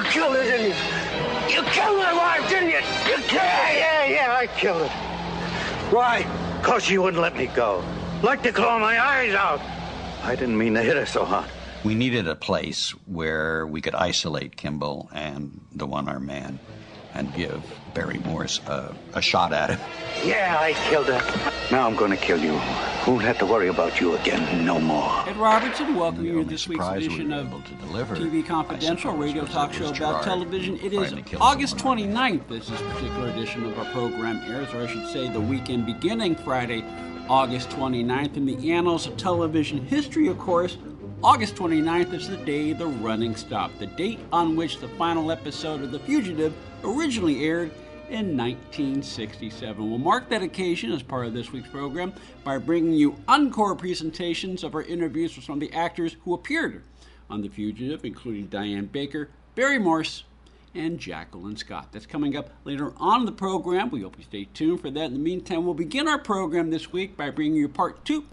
You killed her, didn't you? You killed my wife, didn't you? You killed her. Yeah, I killed her. Why? 'Cause she wouldn't let me go. Like to claw my eyes out. I didn't mean to hit her so hard. We needed a place where we could isolate Kimball and the one-armed man and give Barry Morse a shot at him. Yeah, I killed her. Now I'm going to kill you. Won't have to worry about you again no more. Ed Robertson, welcome you to this week's edition of TV Confidential, radio talk show about television. It is August 29th as this particular edition of our program airs, or I should say the weekend beginning Friday, August 29th. In the annals of television history, of course, August 29th is the day the running stopped, the date on which the final episode of The Fugitive originally aired in 1967. We'll mark that occasion as part of this week's program by bringing you encore presentations of our interviews with some of the actors who appeared on The Fugitive, including Diane Baker, Barry Morse, and Jacqueline Scott. That's coming up later on in the program. We hope you stay tuned for that. In the meantime, we'll begin our program this week by bringing you part 2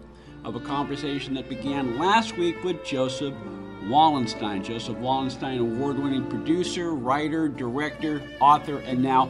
of a conversation that began last week with Joseph Wallenstein. Joseph Wallenstein, award-winning producer, writer, director, author, and now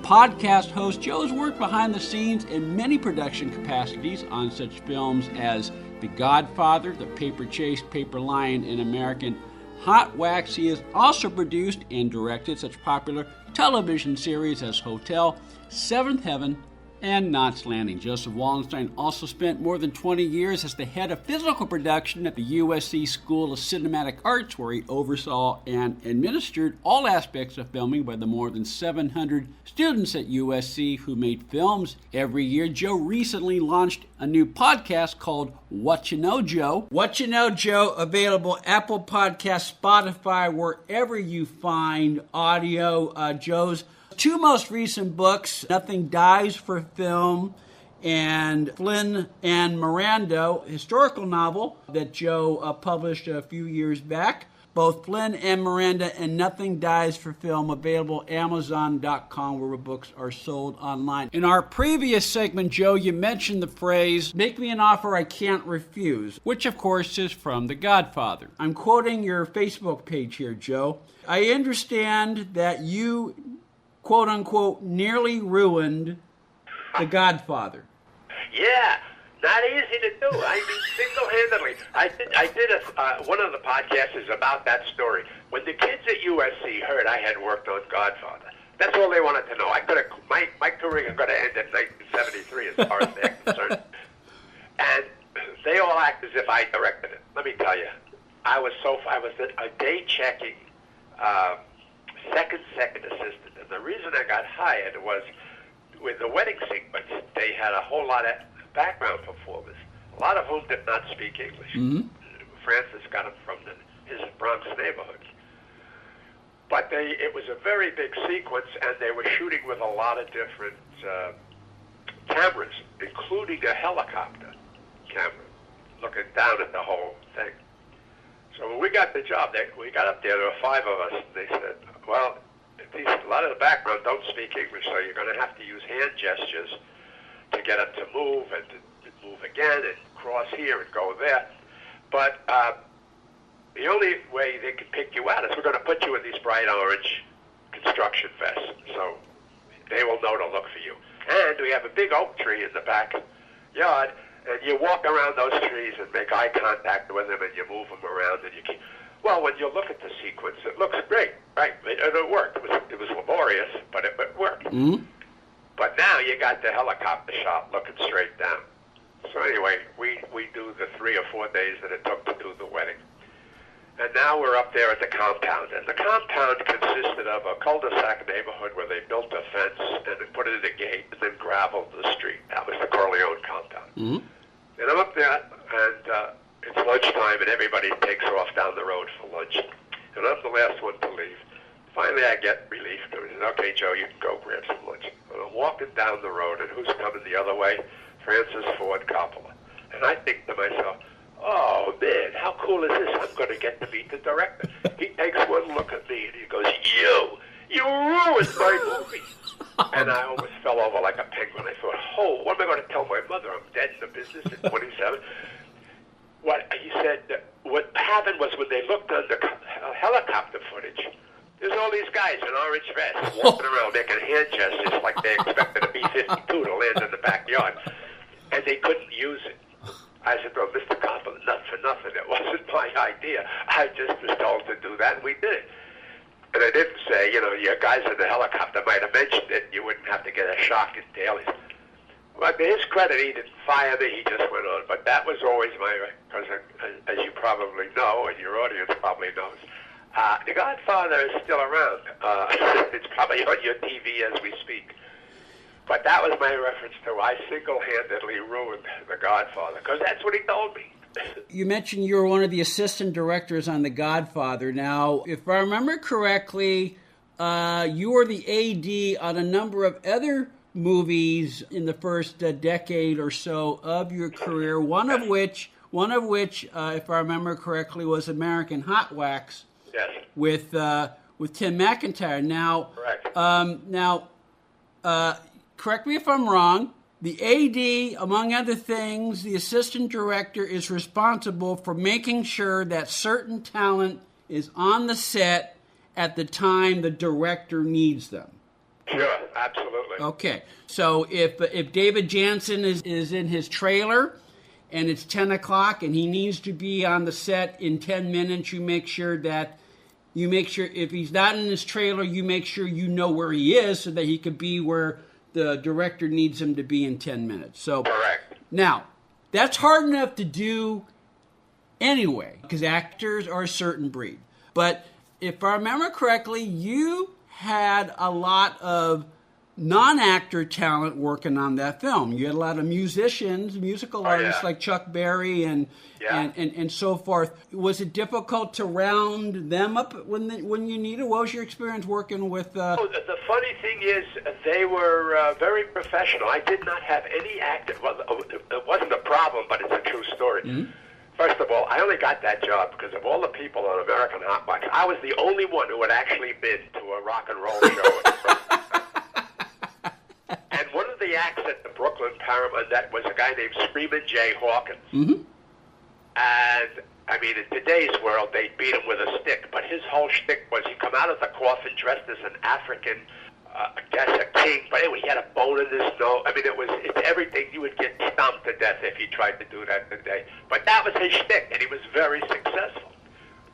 podcast host. Joe's worked behind the scenes in many production capacities on such films as The Godfather, The Paper Chase, Paper Lion, and American Hot Wax. He has also produced and directed such popular television series as Hotel, Seventh Heaven, and Knots Landing. Joseph Wallenstein also spent more than 20 years as the head of physical production at the USC School of Cinematic Arts, where he oversaw and administered all aspects of filming by the more than 700 students at USC who made films every year. Joe recently launched a new podcast called Whatcha Know Joe. Whatcha Know Joe, available Apple Podcasts, Spotify, wherever you find audio. Joe's 2 most recent books, Nothing Dies for Film, and Flynn and Miranda, historical novel that Joe published a few years back. Both Flynn and Miranda and Nothing Dies for Film available at Amazon.com, where books are sold online. In our previous segment, Joe, you mentioned the phrase, "Make me an offer I can't refuse," which of course is from The Godfather. I'm quoting your Facebook page here, Joe. I understand that you, quote-unquote, nearly ruined The Godfather. Yeah, not easy to do. I mean, single-handedly. I did one of the podcasts is about that story. When the kids at USC heard I had worked on Godfather, that's all they wanted to know. I could have my career could have ended in 1973 as far as they're concerned. And they all act as if I directed it. Let me tell you, I was a day checking second assistant. And the reason I got hired was with the wedding sequence, they had a whole lot of background performers, a lot of whom did not speak English. Mm-hmm. Francis got them from his Bronx neighborhood. But it was a very big sequence, and they were shooting with a lot of different cameras, including a helicopter camera, looking down at the whole thing. So when we got the job, we got up there were 5 of us, and they said, well, a lot of the background don't speak English, so you're going to have to use hand gestures to get them to move and to move again and cross here and go there. But the only way they can pick you out is we're going to put you in these bright orange construction vests, so they will know to look for you. And we have a big oak tree in the backyard, and you walk around those trees and make eye contact with them, and you move them around, and you keep. Well, when you look at the sequence, it looks great, right? It worked. It was laborious, but it worked. Mm-hmm. But now you got the helicopter shot looking straight down. So anyway, we do the 3 or 4 days that it took to do the wedding. And now we're up there at the compound. And the compound consisted of a cul-de-sac neighborhood where they built a fence and they put it in a gate and then gravelled the street. That was the Corleone compound. Mm-hmm. And I'm up there, and it's lunchtime, and everybody takes off down the road for lunch. And I'm the last one to leave. Finally, I get relief. I said, okay, Joe, you can go grab some lunch. And I'm walking down the road, and who's coming the other way? Francis Ford Coppola. And I think to myself, oh, man, how cool is this? I'm going to get to meet the director. He takes one look at me, and he goes, you ruined my movie. And I almost fell over like a penguin. I thought, oh, what am I going to tell my mother? I'm dead in the business at 27. What he said, what happened was when they looked at the helicopter footage, There's all these guys in orange vests walking around making hand gestures like they expected a B-52 to land in the backyard. And they couldn't use it. I said, well, Mr. Coppola, not for nothing. It wasn't my idea. I just was told to do that, and we did it. And I didn't say, your guys in the helicopter might have mentioned it, you wouldn't have to get a shock in dailies. But to his credit, he didn't fire me, he just went on. But that was always because as you probably know, and your audience probably knows, The Godfather is still around. It's probably on your TV as we speak. But that was my reference to I single-handedly ruined The Godfather, because that's what he told me. You mentioned you were one of the assistant directors on The Godfather. Now, if I remember correctly, you were the AD on a number of other movies in the first decade or so of your career. One of which, if I remember correctly, was American Hot Wax. Yes. With Tim McIntyre. Now, correct. Correct me if I'm wrong. The AD, among other things, the assistant director is responsible for making sure that certain talent is on the set at the time the director needs them. Sure, absolutely. Okay, so if David Jansen is in his trailer and it's 10 o'clock and he needs to be on the set in 10 minutes, you make sure if he's not in his trailer, you make sure you know where he is so that he could be where the director needs him to be in 10 minutes. So, correct. Now, that's hard enough to do anyway, because actors are a certain breed. But if I remember correctly, you had a lot of non-actor talent working on that film. You had a lot of musicians, musical artists like Chuck Berry and so forth. Was it difficult to round them up when you needed? What was your experience working with? The funny thing is, they were very professional. I did not have any actor. Well, it wasn't a problem, but it's a true story. Mm-hmm. First of all, I only got that job because of all the people on American Hot Wax. I was the only one who had actually been to a rock and roll show. And one of the acts at the Brooklyn Paramount, that was a guy named Screamin Jay Hawkins. Mm-hmm. And, I mean, in today's world, they'd beat him with a stick. But his whole shtick was he'd come out of the coffin dressed as an African, I guess a king. But anyway, he had a bone in his nose. I mean, it's everything. You would get stomped to death if he tried to do that today. But that was his shtick, and he was very successful.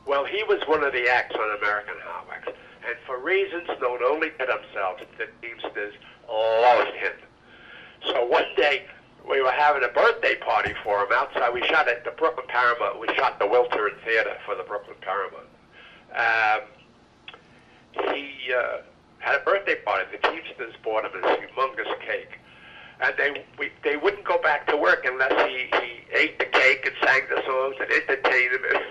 Well, he was one of the acts on American Hot Wax. And for reasons known only to themselves, the Teamsters loved him. So one day, we were having a birthday party for him outside. We shot at the Brooklyn Paramount. We shot the Wiltern Theater for the Brooklyn Paramount. He had a birthday party. The Teamsters bought him a humongous cake. And they wouldn't go back to work unless he ate the cake and sang the songs and entertained them.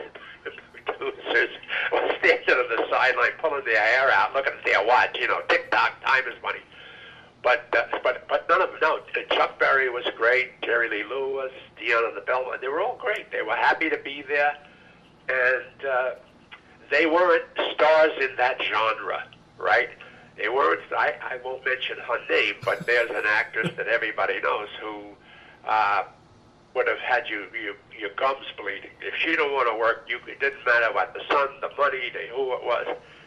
The producers were standing on the sideline pulling their hair out, looking at their watch, tick-tock, time is money. But none of them, no. Chuck Berry was great, Jerry Lee Lewis, Dion and the Bellman. They were all great. They were happy to be there. And they weren't stars in that genre, right? They weren't, I won't mention her name, but there's an actress that everybody knows who would have had your gums bleeding. If she don't want to work, it didn't matter what, the sun, the money, who it was.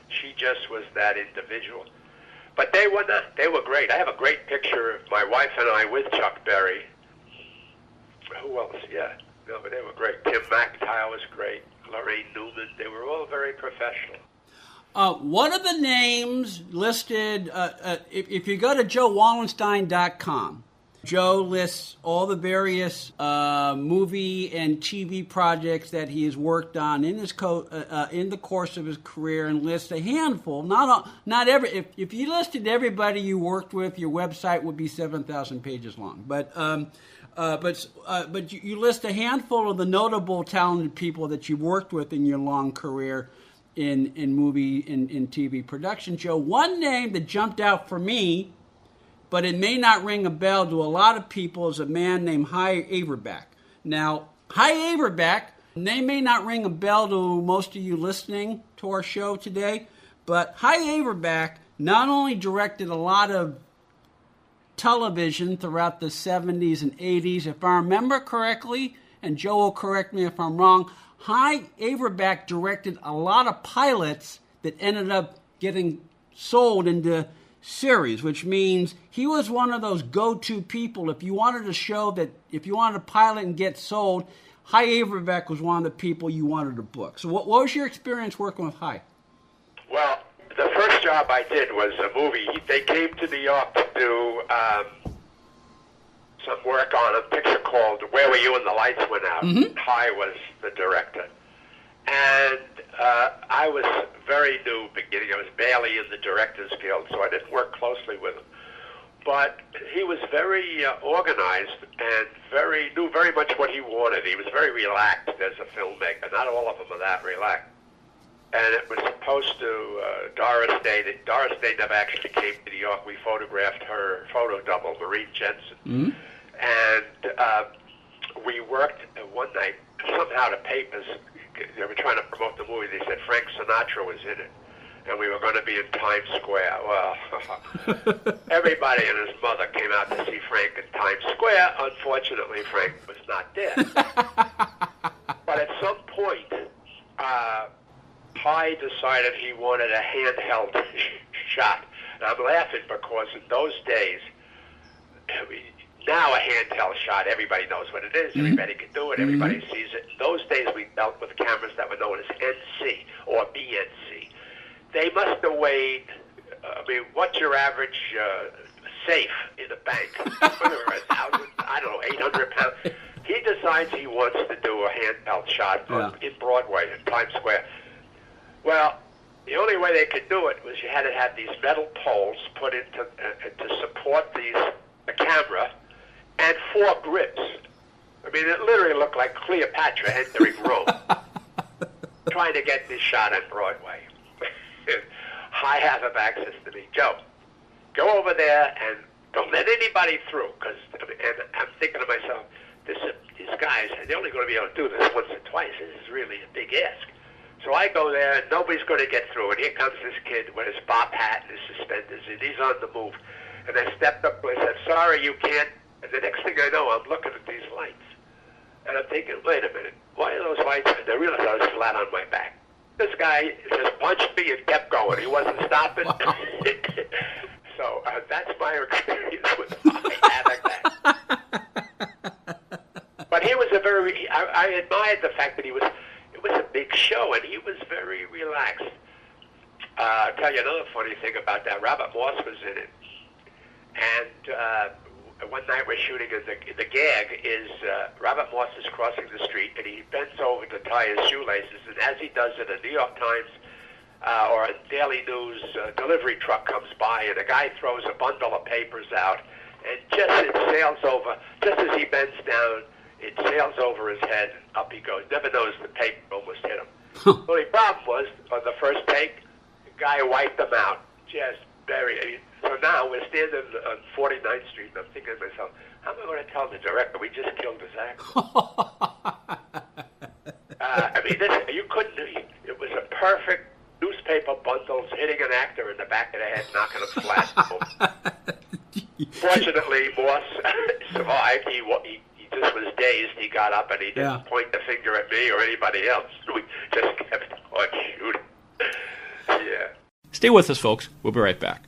She just was that individual. But they were not. They were great. I have a great picture of my wife and I with Chuck Berry. Who else? Yeah. No, but they were great. Tim McIntyre was great. Lorraine Newman. They were all very professional. What are the names listed? If you go to JoeWallenstein.com, Joe lists all the various movie and TV projects that he has worked on in the course of his career, and lists a handful. Not every. If you listed everybody you worked with, your website would be 7,000 pages long. But you list a handful of the notable, talented people that you've worked with in your long career in movie and in TV production. Joe, one name that jumped out for me, but it may not ring a bell to a lot of people, is a man named Hy Averback. Now, Hy Averback, name may not ring a bell to most of you listening to our show today, but Hy Averback not only directed a lot of television throughout the 70s and 80s, if I remember correctly, and Joe will correct me if I'm wrong, Hy Averback directed a lot of pilots that ended up getting sold into series, which means he was one of those go-to people. If you wanted a show that, if you wanted to pilot and get sold, Hy Averback was one of the people you wanted to book. So what was your experience working with Hy? Well, the first job I did was a movie. They came to New York to do some work on a picture called Where Were You When the Lights Went Out? Mm-hmm. Hy was the director. And I was very new beginning. I was barely in the Directors Guild, so I didn't work closely with him. But he was very organized and knew very much what he wanted. He was very relaxed as a filmmaker. Not all of them are that relaxed. And it was supposed to, Doris Day never actually came to New York. We photographed her photo double, Maureen Jensen. Mm-hmm. And we worked one night, somehow the papers, they were trying to promote the movie. They said Frank Sinatra was in it, and we were going to be in Times Square. Well, everybody and his mother came out to see Frank in Times Square. Unfortunately, Frank was not there. But at some point, Hy decided he wanted a handheld shot. And I'm laughing because in those days, now a handheld shot, everybody knows what it is. Everybody can do it. Everybody sees it. In those days, we dealt with cameras that were known as NC or BNC. They must have weighed, what's your average safe in a bank? 1,000, I don't know, 800 pounds. He decides he wants to do a handheld shot in Broadway, in Times Square. Well, the only way they could do it was you had to have these metal poles put into to support the camera, and 4 grips. I mean, it literally looked like Cleopatra entering Rome, trying to get this shot on Broadway. Hy Averback says to me, Joe, go over there and don't let anybody through, and I'm thinking to myself, these guys, they're only going to be able to do this once or twice. This is really a big ask. So I go there, and nobody's going to get through, and here comes this kid with his bop hat and his suspenders, and he's on the move. And I stepped up and I said, sorry, you can't. And the next thing I know, I'm looking at these lights. And I'm thinking, wait a minute, why are those lights? And I realized I was flat on my back. This guy just punched me and kept going. He wasn't stopping. Wow. So that's my experience with Hy Averback. But he was I admired the fact that it was a big show, and he was very relaxed. I'll tell you another funny thing about that. Robert Morse was in it. And one night we're shooting, and the gag is Robert Morse is crossing the street, and he bends over to tie his shoelaces, and as he does it, a New York Times or a Daily News delivery truck comes by, and a guy throws a bundle of papers out, and just as he bends down, it sails over his head, up he goes. Never noticed the paper almost hit him. The only problem was, on the first take, the guy wiped them out, just buried. So now we're standing on 49th Street, and I'm thinking to myself, how am I going to tell the director we just killed his actor? You couldn't. It was a perfect newspaper bundles hitting an actor in the back of the head, knocking him flat. Fortunately, Morse survived. He just was dazed. He got up and he didn't point the finger at me or anybody else. We just kept on shooting. Yeah. Stay with us, folks. We'll be right back.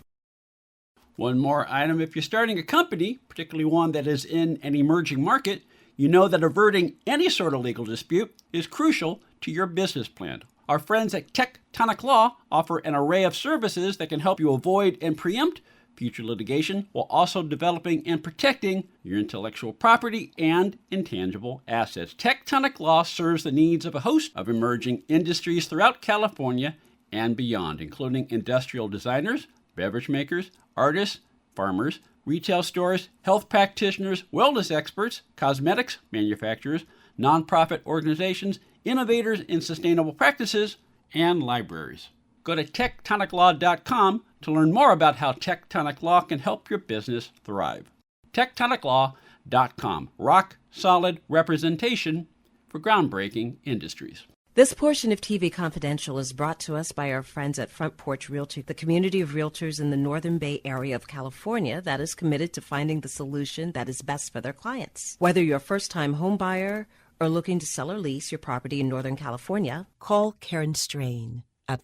One more item. If you're starting a company, particularly one that is in an emerging market, you know that averting any sort of legal dispute is crucial to your business plan. Our friends at Tectonic Law offer an array of services that can help you avoid and preempt future litigation while also developing and protecting your intellectual property and intangible assets. Tectonic Law serves the needs of a host of emerging industries throughout California and beyond, including industrial designers, beverage makers, artists, farmers, retail stores, health practitioners, wellness experts, cosmetics manufacturers, nonprofit organizations, innovators in sustainable practices, and libraries. Go to tectoniclaw.com to learn more about how Tectonic Law can help your business thrive. tectoniclaw.com. Rock solid representation for groundbreaking industries. This portion of TV Confidential is brought to us by our friends at Front Porch Realty, the community of realtors in the Northern Bay area of California that is committed to finding the solution that is best for their clients. Whether you're a first-time home buyer or looking to sell or lease your property in Northern California, call Karen Strain at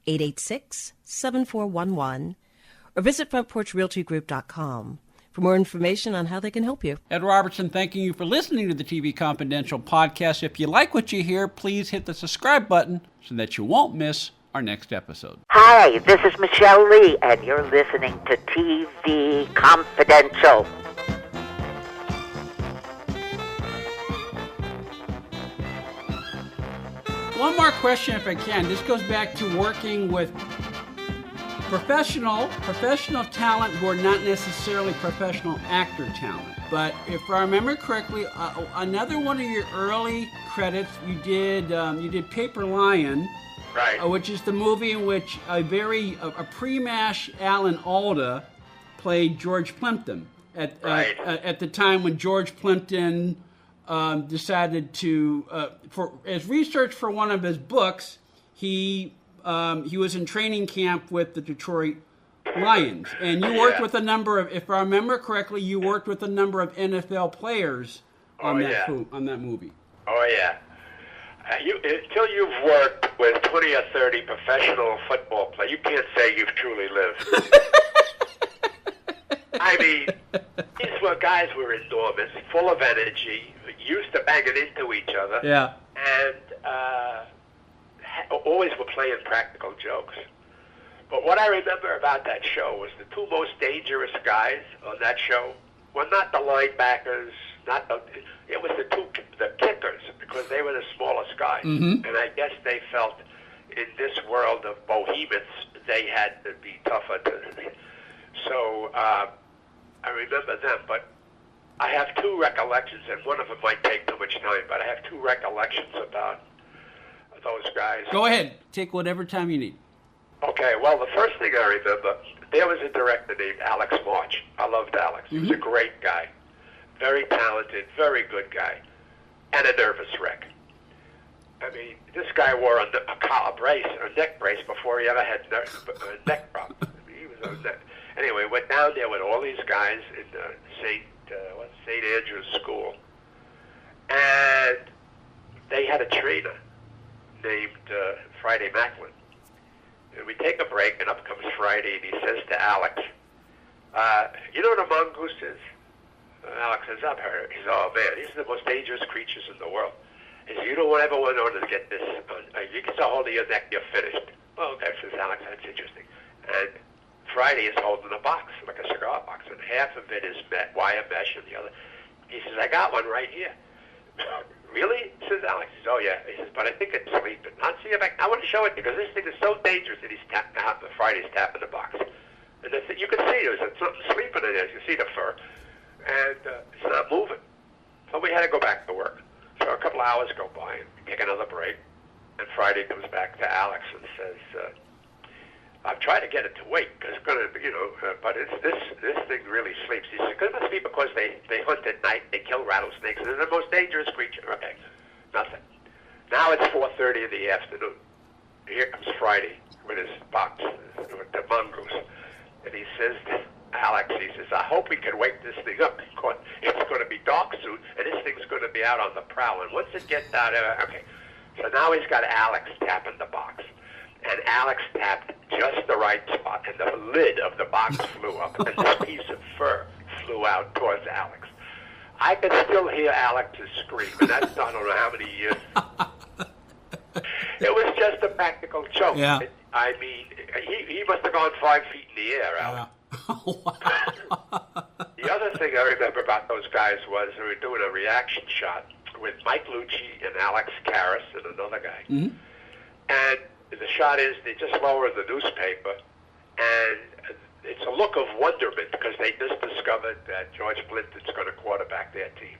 886-7411, or visit frontporchrealtygroup.com for more information on how they can help you. Ed Robertson, thanking you for listening to the TV Confidential podcast. If you like what you hear, please hit the subscribe button so that you won't miss our next episode. Hi, this is Michelle Lee, and you're listening to TV Confidential. One more question, if I can. This goes back to working with professional talent who are not necessarily professional actor talent. But if I remember correctly, another one of your early credits, you did Paper Lion, right? Which is the movie in which a pre-MASH Alan Alda played George Plimpton at the time when George Plimpton decided to, as research for one of his books, he was in training camp with the Detroit Lions, and you worked with a number of, if I remember correctly, you worked with a number of NFL players on that movie. Oh yeah. Until you've worked with 20 or 30 professional football players, you can't say you've truly lived. I mean, these guys were enormous, full of energy, used to banging into each other. Yeah. And always were playing practical jokes. But what I remember about that show was the two most dangerous guys on that show were not the linebackers, it was the kickers, because they were the smallest guys. Mm-hmm. And I guess they felt in this world of behemoths, they had to be tougher. So I remember them, but I have two recollections, and one of them might take too much time, but I have two recollections about those guys. Go ahead. Take whatever time you need. Okay, well, the first thing I remember, there was a director named Alex March. I loved Alex. He was a great guy. Very talented, very good guy, and a nervous wreck. I mean, this guy wore a collar brace, or a neck brace, before he ever had a neck problem. I mean, he was a neck. Anyway, went down there with all these guys in St. Andrew's School, and they had a trainer named Friday Macklin. And we take a break, and up comes Friday, and he says to Alex, you know what a mongoose is? Alex says, I've heard it. He says, oh, man, these are the most dangerous creatures in the world. He says, you don't ever want to get this. You get a hold of your neck, you're finished. Well, okay, says Alex, that's interesting. And Friday is holding a box, like a cigar box, and half of it is wire mesh, and the other. He says, I got one right here. Really? Says Alex. He says, oh, yeah. He says, but I think it's sleeping. I'll see if I want to show it because this thing is so dangerous that he's tapping out. Friday's tapping the box. And you can see there's something sleeping in there. You can see the fur. And it's not moving. So we had to go back to work. So a couple hours go by and we take another break. And Friday comes back to Alex and says, I've tried to get it to wait because it's going to, but this thing really sleeps. He said, it must be because they hunt at night, they kill rattlesnakes, and they're the most dangerous creature. Okay, nothing. Now it's 4:30 in the afternoon. Here comes Friday with his box, with the mongoose. And he says to Alex, he says, I hope we can wake this thing up because it's going to be dark soon, and this thing's going to be out on the prowl. And once it gets out, okay. So now he's got Alex tapping the box. And Alex tapped just the right spot, and the lid of the box flew up, and this piece of fur flew out towards Alex. I can still hear Alex's scream, and that's I don't know how many years. It was just a practical joke. Yeah. I mean, he must have gone 5 feet in the air, Alex. The other thing I remember about those guys was we were doing a reaction shot with Mike Lucci and Alex Karras and another guy. Mm-hmm. And the shot is they just lower the newspaper, and it's a look of wonderment because they just discovered that George Plimpton's going to quarterback their team.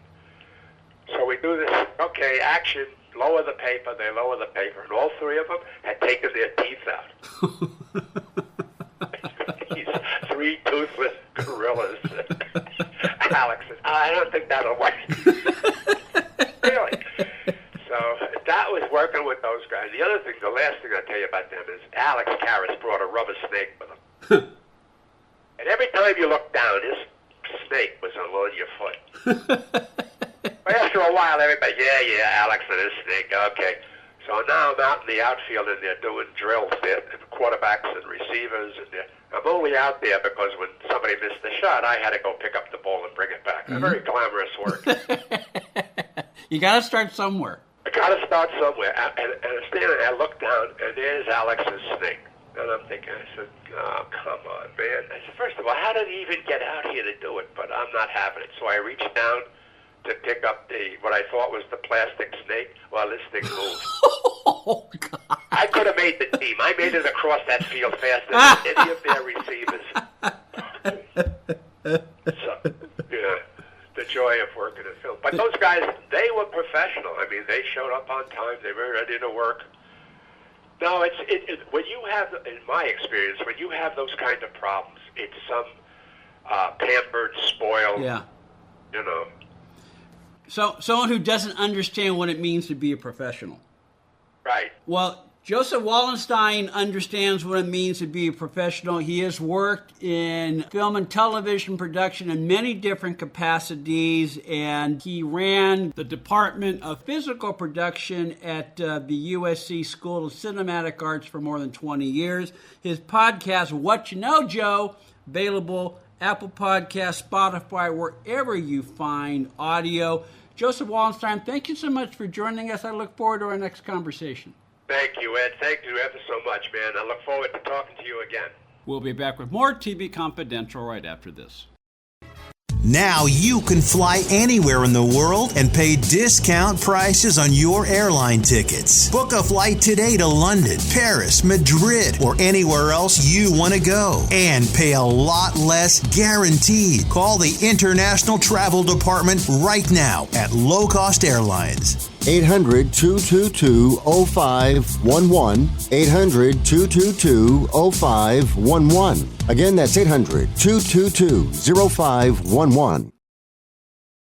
So we do this, okay, action, lower the paper, they lower the paper, and all three of them had taken their teeth out. These three toothless gorillas. Alex says, I don't think that'll work. Really? So that was working with those guys. The other thing, the last thing I'll tell you about them is Alex Karras brought a rubber snake with him. And every time you looked down, his snake was on your foot. But after a while, everybody, yeah, Alex and his snake, okay. So now I'm out in the outfield, and they're doing drills. They're quarterbacks and receivers, and I'm only out there because when somebody missed the shot, I had to go pick up the ball and bring it back. Mm-hmm. A very glamorous work. You got to start somewhere. I got to start somewhere. And I'm standing, I look down, and there's Alex's snake. And I'm thinking, I said, oh, come on, man. I said, first of all, how did he even get out here to do it? But I'm not having it. So I reached down to pick up what I thought was the plastic snake. Well, this thing moved. Oh, God. I could have made the team. I made it across that field faster than any of their receivers. So, yeah, the joy of working in film. But those guys, they were professional. I mean, they showed up on time. They were ready to work. No, when you have, in my experience, when you have those kind of problems, it's some pampered, spoiled, you know. So someone who doesn't understand what it means to be a professional. Right. Well, Joseph Wallenstein understands what it means to be a professional. He has worked in film and television production in many different capacities, and he ran the Department of Physical Production at the USC School of Cinematic Arts for more than 20 years. His podcast, Whatcha Know Joe, available Apple Podcasts, Spotify, wherever you find audio. Joseph Wallenstein, thank you so much for joining us. I look forward to our next conversation. Thank you, Ed. Thank you ever so much, man. I look forward to talking to you again. We'll be back with more TV Confidential right after this. Now you can fly anywhere in the world and pay discount prices on your airline tickets. Book a flight today to London, Paris, Madrid, or anywhere else you want to go. And pay a lot less guaranteed. Call the International Travel Department right now at Low Cost Airlines. 800-222-0511. 800-222-0511. Again, that's 800-222-0511.